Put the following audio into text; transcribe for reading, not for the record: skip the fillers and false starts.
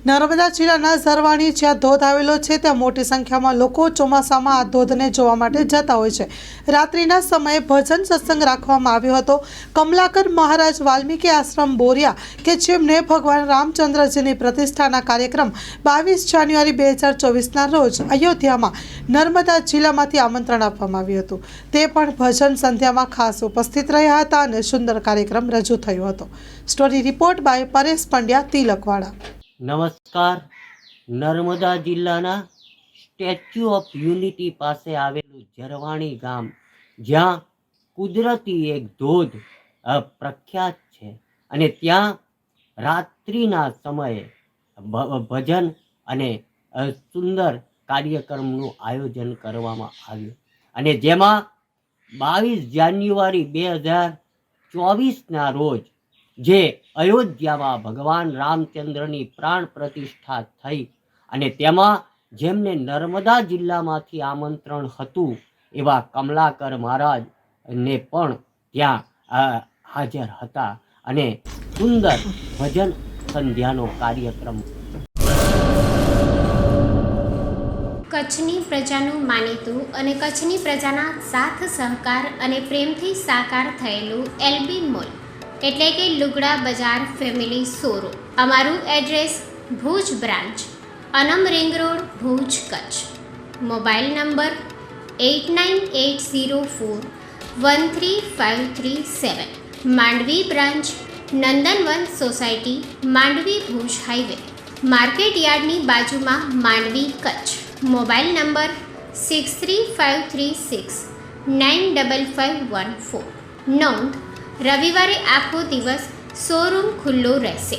નર્મદા જિલ્લાના ઝરવાણી જ્યાં ધોધ આવેલો છે ત્યાં મોટી સંખ્યામાં લોકો ચોમાસામાં આ ધોધને જોવા માટે જતા હોય છે। રાત્રિના સમયે ભજન સત્સંગ રાખવામાં આવ્યો હતો। કમલાકર મહારાજ વાલ્મીકી આશ્રમ બોરિયા કે જેમને ભગવાન રામચંદ્રજીની પ્રતિષ્ઠાના કાર્યક્રમ 22 જાન્યુઆરી 2024ના રોજ અયોધ્યામાં નર્મદા જિલ્લામાંથી આમંત્રણ આપવામાં આવ્યું હતું। તે પણ ભજન સંધ્યામાં ખાસ ઉપસ્થિત રહ્યા હતા અને સુંદર કાર્યક્રમ રજૂ થયો હતો। Story report by Paresh Pandya, Tilakwada. નમસ્કાર। નર્મદા જિલ્લાના સ્ટેચ્યુ ઓફ યુનિટી પાસે આવેલું ઝરવાણી ગામ, જ્યાં કુદરતી એક ધોધ પ્રખ્યાત છે અને ત્યાં રાત્રિના સમયે ભજન અને સુંદર કાર્યક્રમનું આયોજન કરવામાં આવ્યું અને જેમાં 22 જાન્યુઆરી 2024ના રોજ જે અયોધ્યામાં ભગવાન રામચંદ્રની પ્રાણ પ્રતિષ્ઠા થઈ અને તેમાં જેમને નર્મદા જિલ્લામાંથી આમંત્રણ હતું એવા કમલાકર મહારાજને પણ ત્યાં હાજર હતા અને સુંદર ભજન સંધ્યાનો કાર્યક્રમ। કચ્છની પ્રજાનું માનીતું અને કચ્છની પ્રજાના સાથ સહકાર અને પ્રેમથી સાકાર થયેલું એલબી મોલ એટલે કે લુગડા બજાર ફેમિલી શોરૂમ। અમારું address Bhuj branch, Anam ring road, Bhuj, Kutch. Mobile number 8980413537। Mandvi branch, Nandanvan society, Mandvi, Bhuj highway, market યાર્ડની બાજુમાં, માંડવી, કચ્છ। Mobile number 6353695514। નોંધ: રવિવારે આખો દિવસ શોરૂમ ખુલ્લો રહેશે।